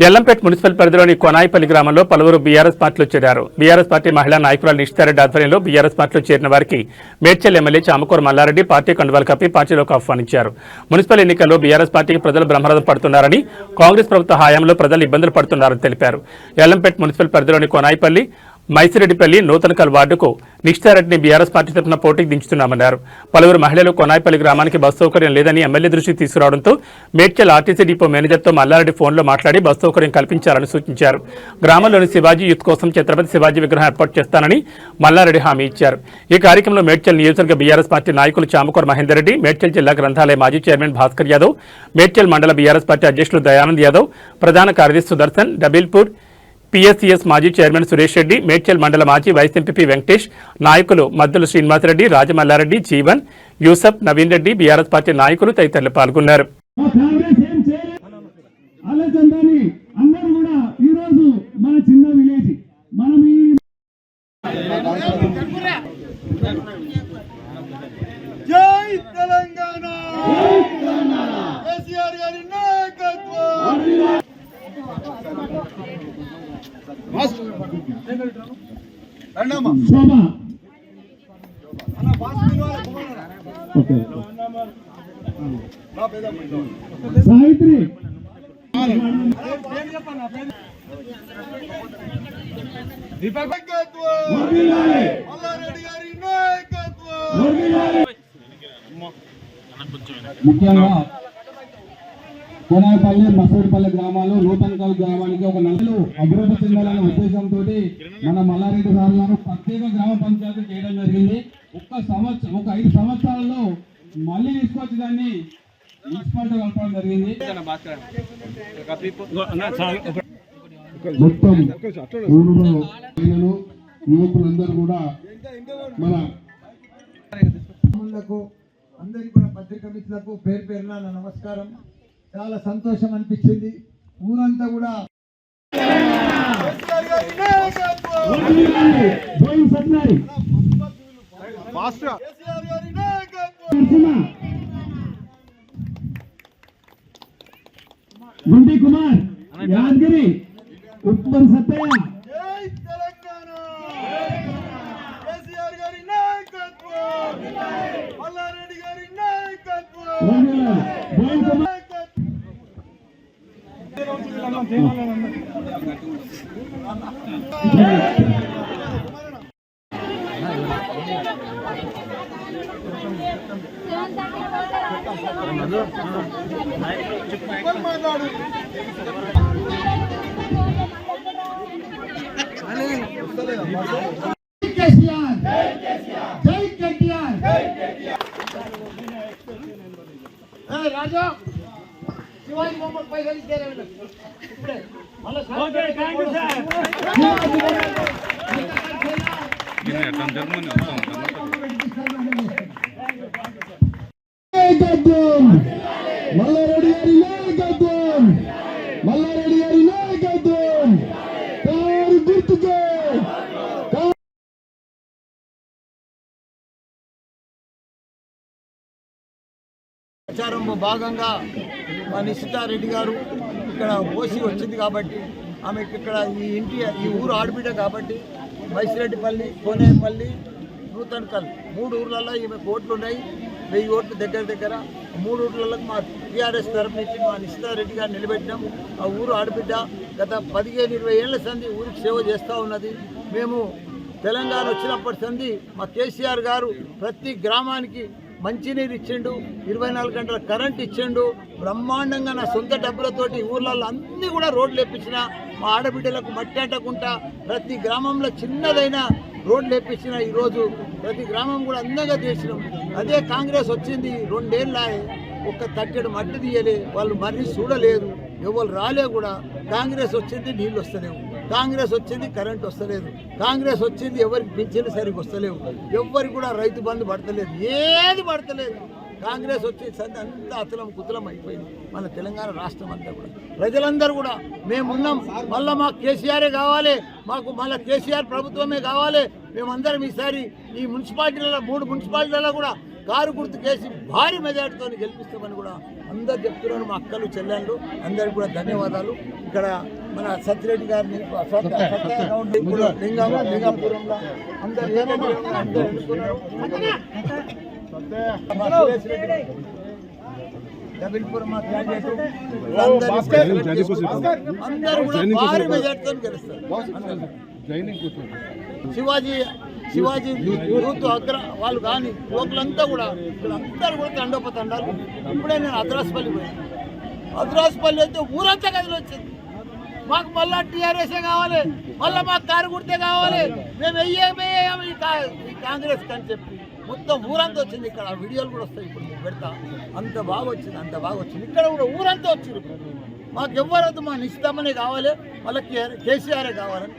Yellampet municipal పరిధిలోని కొనాయిపల్లి గ్రామంలో పలువురు బీఆర్ఎస్ పార్టీలో చేరారు. బీఆర్ఎస్ పార్టీ మహిళా నాయకురాలు నిష్ఠారెడ్డి ఆధ్వర్యంలో బీఆర్ఎస్ పార్టీలో చేరిన వారికి మేడ్చల్ ఎమ్మెల్యే చామకూర మల్లారెడ్డి పార్టీ కండువాలు కప్పి పార్టీలోకి ఆహ్వానించారు. మున్సిపల్ ఎన్నికల్లో బీఆర్ఎస్ పార్టీకి ప్రజలు బ్రహ్మరథం పడుతున్నారని, కాంగ్రెస్ ప్రభుత్వ హయాంలో ప్రజలు ఇబ్బందులు పడుతున్నారని తెలిపారు. ఎల్లంపేట మున్సిపల్ పరిధిలోని కొనాయిపల్లి, మైసిరెడ్డిపల్లి, నూతనకల్ వార్డుకు నిష్ఠారెడ్డిని బీఆర్ఎస్ పార్టీ తరఫున పోటీకి దించుతున్నామన్నారు. పలువురు మహిళలు కొనాయిపల్లి గ్రామానికి బస్సు సౌకర్యం లేదని ఎమ్మెల్యే దృష్టికి తీసుకురావడంతో మేడ్చల్ ఆర్టీసీ డిపో మేనేజర్తో మల్లారెడ్డి ఫోన్లో మాట్లాడి బస్సు సౌకర్యం కల్పించాలని సూచించారు. గ్రామంలోని శివాజీ యూత్ కోసం ఛత్రపతి శివాజీ విగ్రహం ఏర్పాటు చేస్తానని మల్లారెడ్డి హామీ ఇచ్చారు. ఈ కార్యక్రమంలో మేడ్చల్ నియోజకవర్గ బీఆర్ఎస్ పార్టీ నాయకులు చామకూర మహేందర్ రెడ్డి, మేడ్చల్ జిల్లా గ్రంథాలయ మాజీ చైర్మన్ భాస్కర్ యాదవ్, మేడ్చల్ మండల బీఆర్ఎస్ పార్టీ అధ్యక్షులు దయానంద్ యాదవ్, ప్రధాన కార్యదర్శి సుదర్శన్, డబిల్పూర్ పిఎస్సిఎస్ మాజీ చైర్మన్ సురేష్ రెడ్డి, మేడ్చల్ మండల మాజీ వైస్ ఎంపీ వెంకటేష్, నాయకులు మద్దుల శ్రీనివాసరెడ్డి, రాజమల్లారెడ్డి, జీవన్, యూసఫ్, నవీన్ రెడ్డి, బీఆర్ఎస్ పార్టీ నాయకులు తదితరులు పాల్గొన్నారు. సావిత్రి ముఖ్యంగా కొనాయిపల్లి, మసూరిపల్లి గ్రామాలు, నూతనకల్ గ్రామానికి ఒక నెలలు అభివృద్ధి చెందాలనే ఉద్దేశంతో మన మల్లారెడ్డి సార్ గారు ప్రత్యేక గ్రామ పంచాయతీ చేయడం జరిగింది. ఒక 5 సంవత్సరాల్లో మళ్ళీ తీసుకొచ్చి దాన్ని మున్సిపాలిటీ కలపడం జరిగింది. మొత్తం ఊళ్ళో యువకులందరూ కూడా మన అందరికీ కూడా పత్రికా మిత్రులకు పేరు పేరున నా నమస్కారం. చాలా సంతోషం అనిపించింది. ఊరంతా కూడా గుండి కుమార్, యాదగిరి, ఉప్పల్ సత్తయ్య, రాజా శివాజీ మొహమ్మద్ పైసలు ఇచ్చారు. ఇప్పుడే మల్లారెడ్డి గారి నాయకత్వం, మల్లారెడ్డి గారి నాయకత్వం, కారు గుర్తుకే. ప్రచారంలో భాగంగా మా నిశితారెడ్డి గారు ఇక్కడ ఓసి వచ్చింది కాబట్టి ఆమెకి ఇక్కడ ఈ ఊరు ఆడబిడ్డ కాబట్టి మైసిరెడ్డిపల్లి, కోనేపల్లి, నూతనకల్ 3 ఊర్లలో ఈమె ఓట్లు ఉన్నాయి. 1000 ఓట్లు దగ్గర 3 ఊర్లలో మా టీఆర్ఎస్ తరఫు నుంచి మా నిశితారెడ్డి గారు నిలబెట్టినాం. ఆ ఊరు ఆడబిడ్డ గత 15-20 ఏళ్ల సంది ఊరికి సేవ చేస్తూ ఉన్నది. మేము తెలంగాణ వచ్చినప్పటి సంది మా కేసీఆర్ గారు ప్రతి గ్రామానికి మంచినీరు ఇచ్చిండు, 24 గంటల కరెంట్ ఇచ్చిండు. బ్రహ్మాండంగా నా సొంత డబ్బులతోటి ఊర్లలో అన్నీ కూడా రోడ్లు వేపించిన, మా ఆడబిడ్డలకు మట్టి అంటకుండా ప్రతి గ్రామంలో చిన్నదైనా రోడ్లు వేపించిన. ఈరోజు ప్రతి గ్రామం కూడా అందంగా చేసినాం. అదే కాంగ్రెస్ వచ్చింది 2 ఏళ్ళ ఒక్క తట్టెడు మట్టి తీయలే, వాళ్ళు మరీ చూడలేదు, ఎవరు రాలే కూడా. కాంగ్రెస్ వచ్చింది నీళ్ళు వస్తలేవు, కాంగ్రెస్ వచ్చింది కరెంట్ వస్తలేదు, కాంగ్రెస్ వచ్చింది ఎవరికి పింఛన్లు సరిగ్గా వస్తలేవు, ఎవరికి కూడా రైతు బంధు పడతలేదు, ఏది పడతలేదు. కాంగ్రెస్ వచ్చేసరికి అంతా అతలం కుతలం అయిపోయింది మన తెలంగాణ రాష్ట్రం అంతా కూడా. ప్రజలందరూ కూడా మేమున్నాం, మళ్ళీ మాకు కేసీఆరే కావాలి, మాకు మళ్ళీ కేసీఆర్ ప్రభుత్వమే కావాలి. మేమందరం ఈసారి ఈ మున్సిపాలిటీలలో 3 మున్సిపాలిటీలలో కూడా కారు గుర్తు కేసి భారీ మెజార్టీతో గెలిపిస్తామని కూడా అందరు చెప్తున్నారు, మా అక్కలు చెల్లెళ్ళు అందరికి కూడా ధన్యవాదాలు. ఇక్కడ మన సత్యరెడ్డి గారిని ఇప్పుడు లింగాపురంలో అందరు ఎన్నుకున్నారు. డబిల్పూర్ మా క్యాండిడేట్ అందరూ కూడా భారీ మెజార్టీతో గెలుస్తారు. శివాజీ యూత్ అగ్ర వాళ్ళు కానీ యువకులంతా కూడా వీళ్ళందరూ కూడా తండోపతండాలు. ఇప్పుడే నేను అద్రాసుపల్లి పోయాను. అద్రాసుపల్లి అయితే ఊరంతా కదిలి వచ్చింది. మాకు మళ్ళా టీఆర్ఎస్ఏ కావాలి, మళ్ళీ మాకు కారు గుర్తే కావాలి, మేము వెయ్యాము ఈ కాంగ్రెస్ అని చెప్పి మొత్తం ఊరంతా వచ్చింది. ఇక్కడ వీడియోలు కూడా వస్తాయి, ఇప్పుడు మీకు పెడతా. అంత బాగా వచ్చింది. ఇక్కడ కూడా ఊరంతా వచ్చింది. మాకు ఎవ్వరద్దు, మా నిశ్చితమనే కావాలి, మళ్ళీ కేసీఆరే కావాలని.